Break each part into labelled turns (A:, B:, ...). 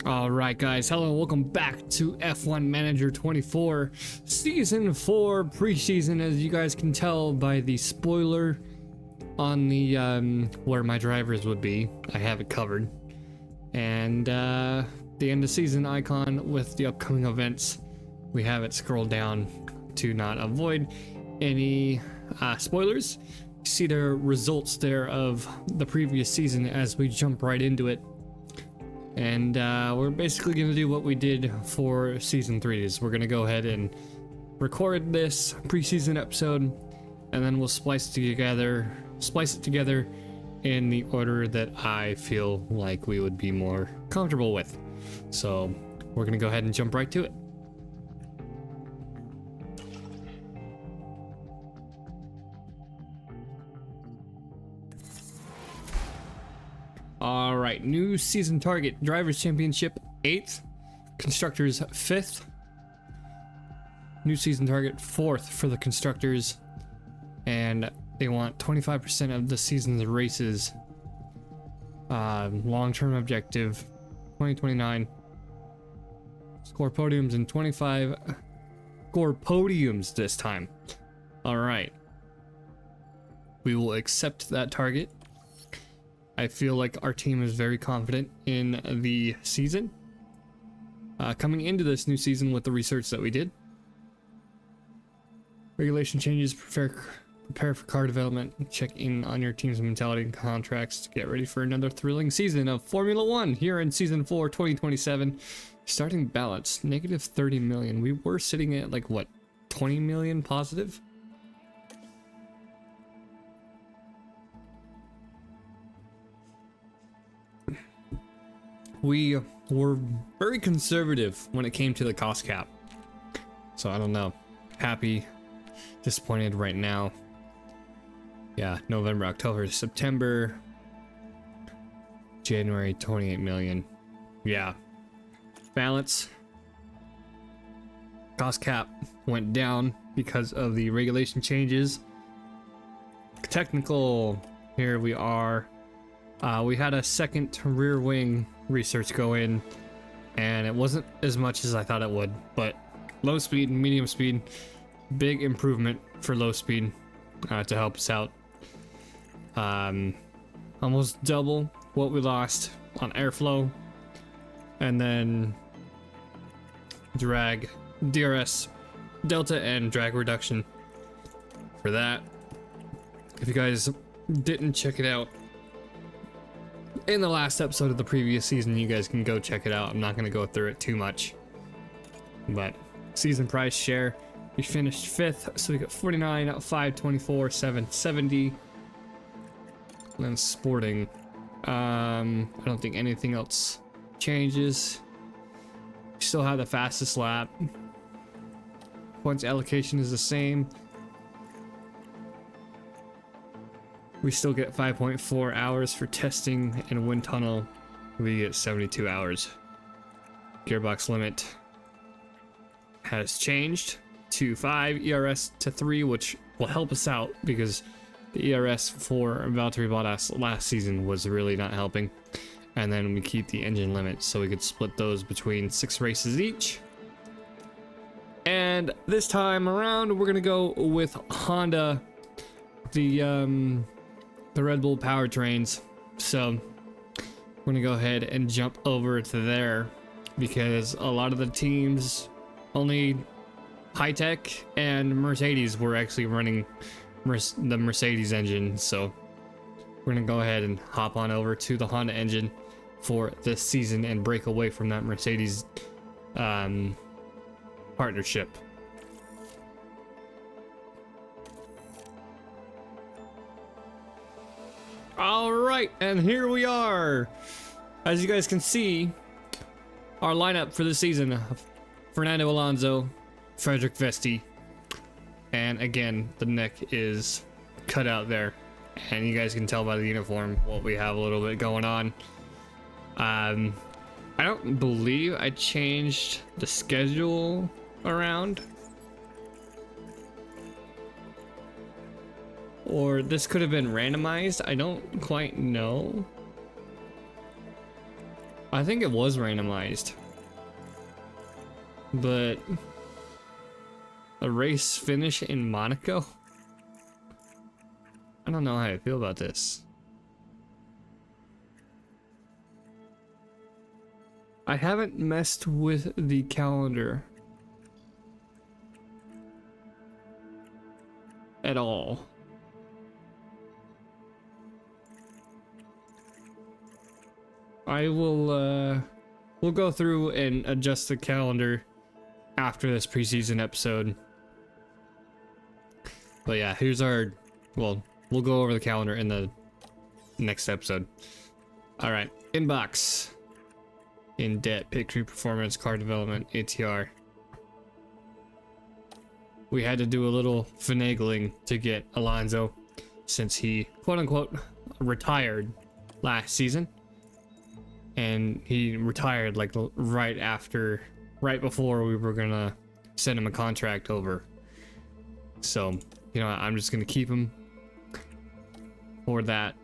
A: All right, guys. Hello, and welcome back to F1M24 Season 4 preseason. As you guys can tell by the spoiler on the where my drivers would be, I have it covered. And the end of season icon with the upcoming events, we have it scrolled down to not avoid any spoilers. You see the results there of the previous season as we jump right into it. And we're basically going to do what we did for season 3 is we're going to go ahead and record this preseason episode, and then we'll splice it together in the order that I feel like we would be more comfortable with. So we're going to go ahead and jump right to it. All right, new season target: Drivers' Championship 8th, Constructors 5th. New season target 4th for the Constructors, and they want 25% of the season's races. Long-term objective 2029. Score podiums in 25. Score podiums this time. All right, we will accept that target. I feel like our team is very confident in the season. Coming into this new season with the research that we did. Regulation changes, prepare for car development, check in on your team's mentality and contracts to get ready for another thrilling season of Formula 1 here in Season 4 2027. Starting balance, negative 30 million. We were sitting at like, what, 20 million positive? We were very conservative when it came to the cost cap. So I don't know. Happy, disappointed right now. Yeah, November, October, September, January, 28 million. Yeah. Balance. Cost cap went down because of the regulation changes. Technical, here we are. We had a second rear wing research go in, and it wasn't as much as I thought it would, but low speed and medium speed, big improvement for low speed to help us out. Almost double what we lost on airflow, and then drag, DRS, delta, and drag reduction for that. If you guys didn't check it out in the last episode of the previous season, you guys can go check it out. I'm not going to go through it too much. But season price share, we finished 5th, so we got 49, 524, 770. And then sporting, I don't think anything else changes. We still have the fastest lap. Points allocation is the same. We still get 5.4 hours for testing, and wind tunnel, we get 72 hours. Gearbox limit has changed to 5, ERS to 3, which will help us out because the ERS for Valtteri Bottas last season was really not helping. And then we keep the engine limit, so we could split those between 6 races each. And this time around, we're gonna go with Honda, the Red Bull powertrains. So we're gonna go ahead and jump over to there because a lot of the teams, only High Tech and Mercedes were actually running the Mercedes engine. So we're gonna go ahead and hop on over to the Honda engine for this season and break away from that Mercedes partnership. All right, and here we are. As you guys can see, our lineup for the season: Fernando Alonso, Frederick Vesti, and again, the neck is cut out there, and you guys can tell by the uniform what we have a little bit going on. I don't believe I changed the schedule around. Or this could have been randomized. I don't quite know. I think it was randomized. But a race finish in Monaco? I don't know how I feel about this. I haven't messed with the calendar at all. I will we'll go through and adjust the calendar after this preseason episode. But yeah, here's our, well, we'll go over the calendar in the next episode. All right, inbox, in debt, pit crew performance, car development, ATR. We had to do a little finagling to get Alonso since he quote unquote retired last season. And he retired like right before we were gonna send him a contract over. So, you know, I'm just gonna keep him for that,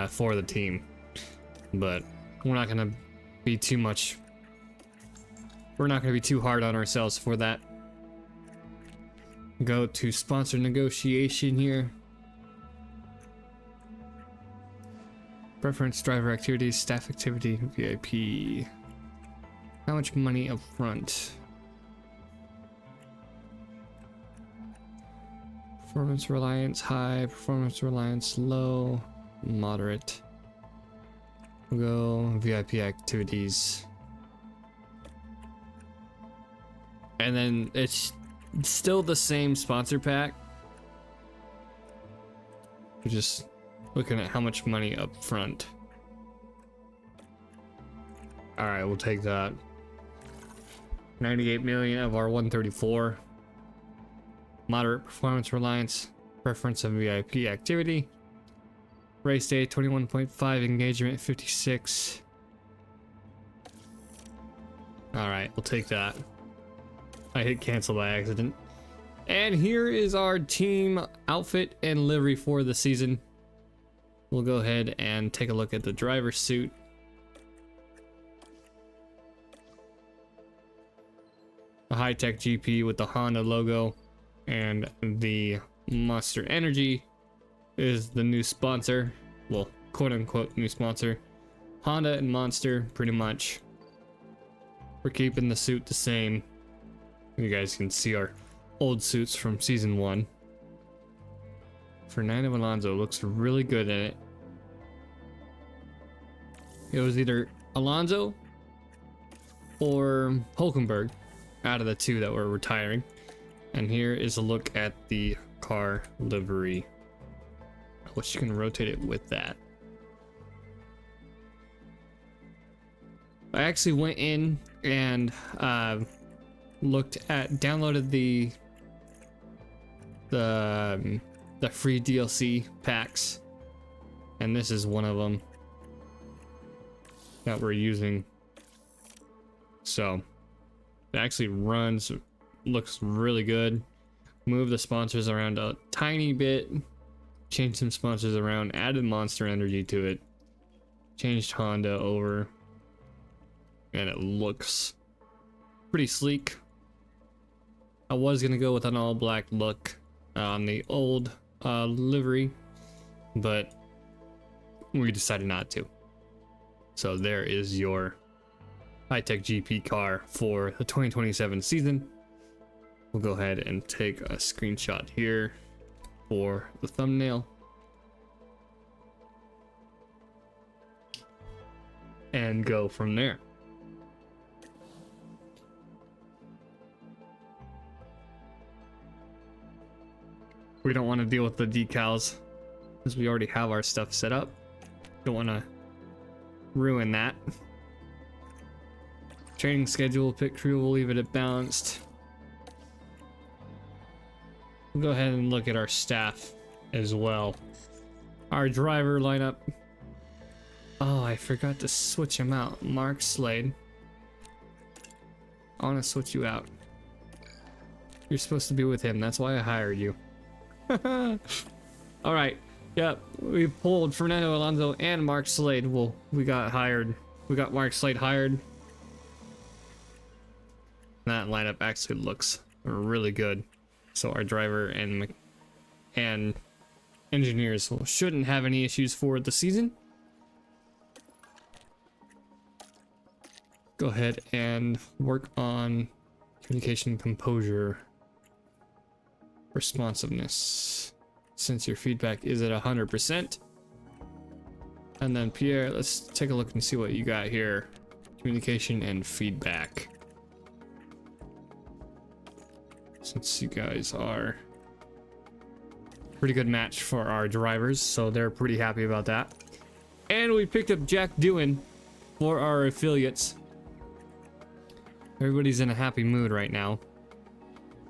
A: for the team. But we're not gonna be too much. We're not gonna be too hard on ourselves for that. Go to sponsor negotiation here. Preference, driver activities, staff activity, VIP. How much money up front? Performance reliance high, performance reliance low, moderate. We'll go VIP activities. And then it's still the same sponsor pack. We're just looking at how much money up front. All right, we'll take that. 98 million of our 134. Moderate performance reliance, preference of VIP activity. Race day 21.5, engagement 56. All right, we'll take that. I hit cancel by accident. And here is our team outfit and livery for the season. We'll go ahead and take a look at the driver's suit. A high-tech GP with the Honda logo, and the Monster Energy is the new sponsor. Well, quote-unquote new sponsor. Honda and Monster, pretty much. We're keeping the suit the same. You guys can see our old suits from season 1. Fernando Alonso looks really good in it. It was either Alonso or Hulkenberg out of the two that were retiring. And here is a look at the car livery. I wish you can rotate it with that. I actually went in and downloaded the free DLC packs, and this is one of them that we're using. So it actually looks really good. Move the sponsors around a tiny bit, changed some sponsors around, added Monster Energy to it, changed Honda over, and it looks pretty sleek. I was gonna go with an all black look on the old livery, but we decided not to. So there is your high-tech GP car for the 2027 season. We'll go ahead and take a screenshot here for the thumbnail. And go from there. We don't want to deal with the decals because we already have our stuff set up. Don't want to ruin that. Training schedule, pit crew, we'll leave it at balanced. We'll go ahead and look at our staff as well. Our driver lineup. Oh, I forgot to switch him out. Mark Slade. I want to switch you out. You're supposed to be with him. That's why I hired you. All right. Yep, we pulled Fernando Alonso and Mark Slade. Well, we got Mark Slade hired. That lineup actually looks really good. So our driver and engineers shouldn't have any issues for the season. Go ahead and work on communication, composure, responsiveness, since your feedback is at 100%. And then Pierre, let's take a look and see what you got here. Communication and feedback. Since you guys are a pretty good match for our drivers, so they're pretty happy about that. And we picked up Jack Doohan for our affiliates. Everybody's in a happy mood right now.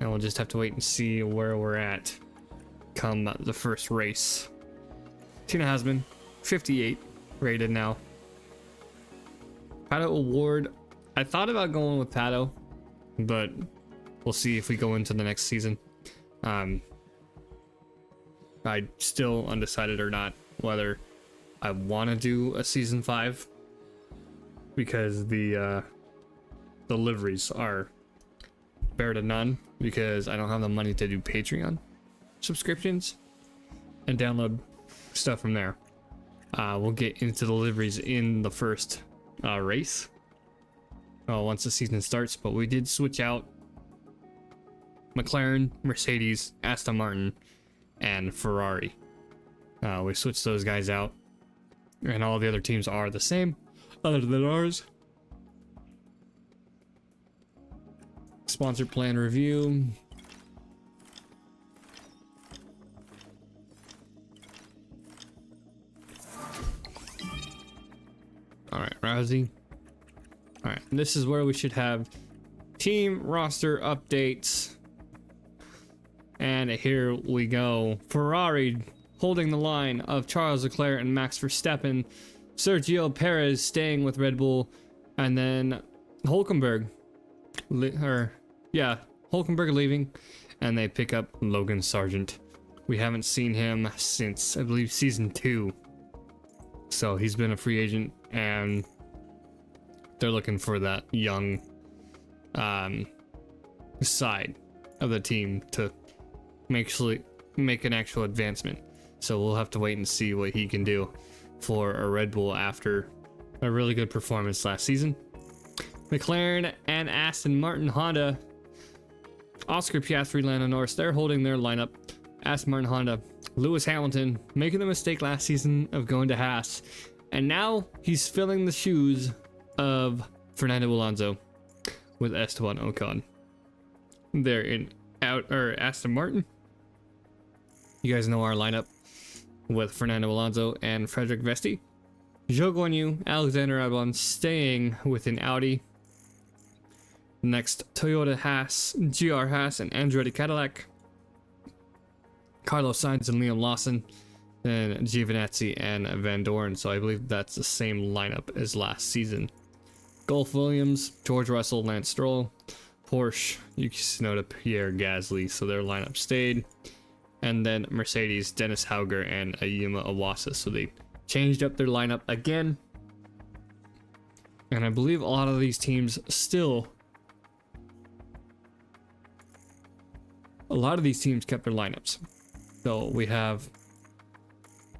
A: And we'll just have to wait and see where we're at come the first race. Tina Hasman, 58 rated now. Pato Award, I thought about going with Pato, but we'll see if we go into the next season. I still undecided or not whether I want to do a season 5 because the liveries are bare to none because I don't have the money to do Patreon subscriptions and download stuff from there. We'll get into the liveries in the first race once the season starts, but we did switch out McLaren, Mercedes, Aston Martin, and Ferrari. We switched those guys out, and all the other teams are the same other than ours. Sponsor plan review. All right, Rousey. All right, this is where we should have team roster updates. And here we go. Ferrari holding the line of Charles Leclerc and Max Verstappen. Sergio Perez staying with Red Bull. And then Hulkenberg. Hulkenberg leaving. And they pick up Logan Sargent. We haven't seen him since, I believe, season 2. So he's been a free agent. And they're looking for that young side of the team to make an actual advancement. So we'll have to wait and see what he can do for a Red Bull after a really good performance last season. McLaren and Aston Martin Honda. Oscar Piastri, Lando Norris, they're holding their lineup. Aston Martin Honda. Lewis Hamilton making the mistake last season of going to Haas. And now he's filling the shoes of Fernando Alonso with Esteban Ocon. They're in Aston Martin. You guys know our lineup with Fernando Alonso and Frederick Vesti. Zhou Guanyu, Alexander Albon staying within Audi. Next, Toyota Haas, GR Haas, and Andretti Cadillac. Carlos Sainz and Liam Lawson. Then Giovinazzi and Van Dorn. So I believe that's the same lineup as last season. Gulf Williams, George Russell, Lance Stroll. Porsche, Yuki Tsunoda, Pierre Gasly. So their lineup stayed. And then Mercedes, Dennis Hauger, and Ayuma Iwasa. So they changed up their lineup again. And I believe a lot of these teams still... A lot of these teams kept their lineups. So we have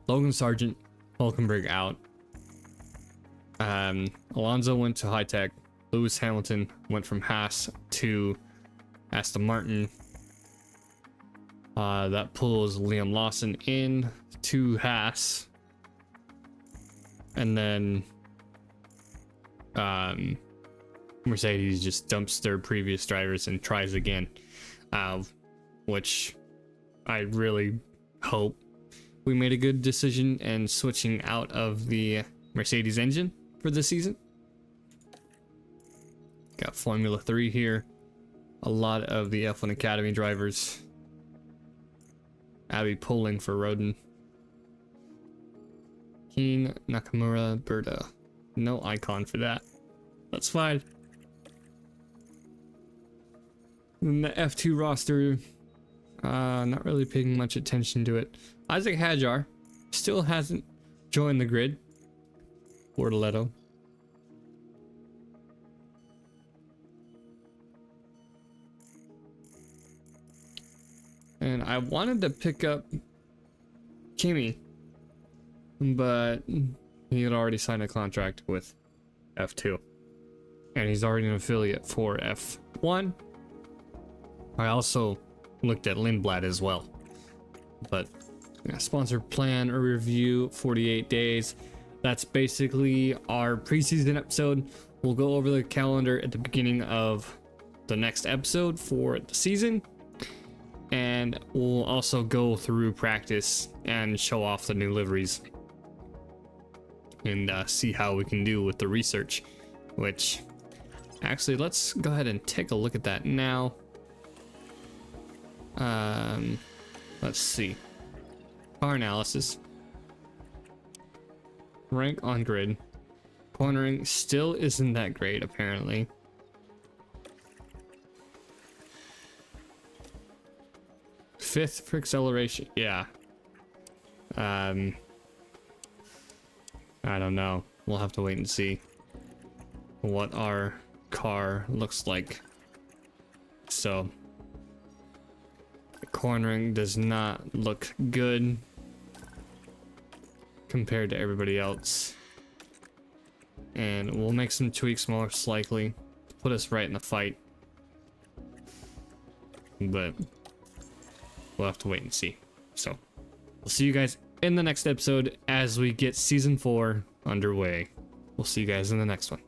A: Logan Sargent, Hulkenberg out. Alonso went to High Tech. Lewis Hamilton went from Haas to Aston Martin. That pulls Liam Lawson in to Haas. And then Mercedes just dumps their previous drivers and tries again. Which I really hope we made a good decision and switching out of the Mercedes engine for this season. Got Formula 3 here. A lot of the F1 Academy drivers. Abby pulling for Roden. Keen, Nakamura, Berta. No icon for that. That's fine. And the F2 roster, not really paying much attention to it. Isaac Hadjar still hasn't joined the grid. Bortoletto. And I wanted to pick up Kimmy, but he had already signed a contract with F2. And he's already an affiliate for F1. I also looked at Lindblad as well. But yeah, sponsored plan or review 48 days. That's basically our preseason episode. We'll go over the calendar at the beginning of the next episode for the season. And we'll also go through practice and show off the new liveries. And see how we can do with the research. Which, actually, let's go ahead and take a look at that now. Let's see. Car analysis. Rank on grid. Cornering still isn't that great, apparently. Fifth for acceleration. Yeah. I don't know. We'll have to wait and see what our car looks like. So, cornering does not look good compared to everybody else. And we'll make some tweaks most likely to put us right in the fight. But we'll have to wait and see. So, we'll see you guys in the next episode as we get season 4 underway. We'll see you guys in the next one.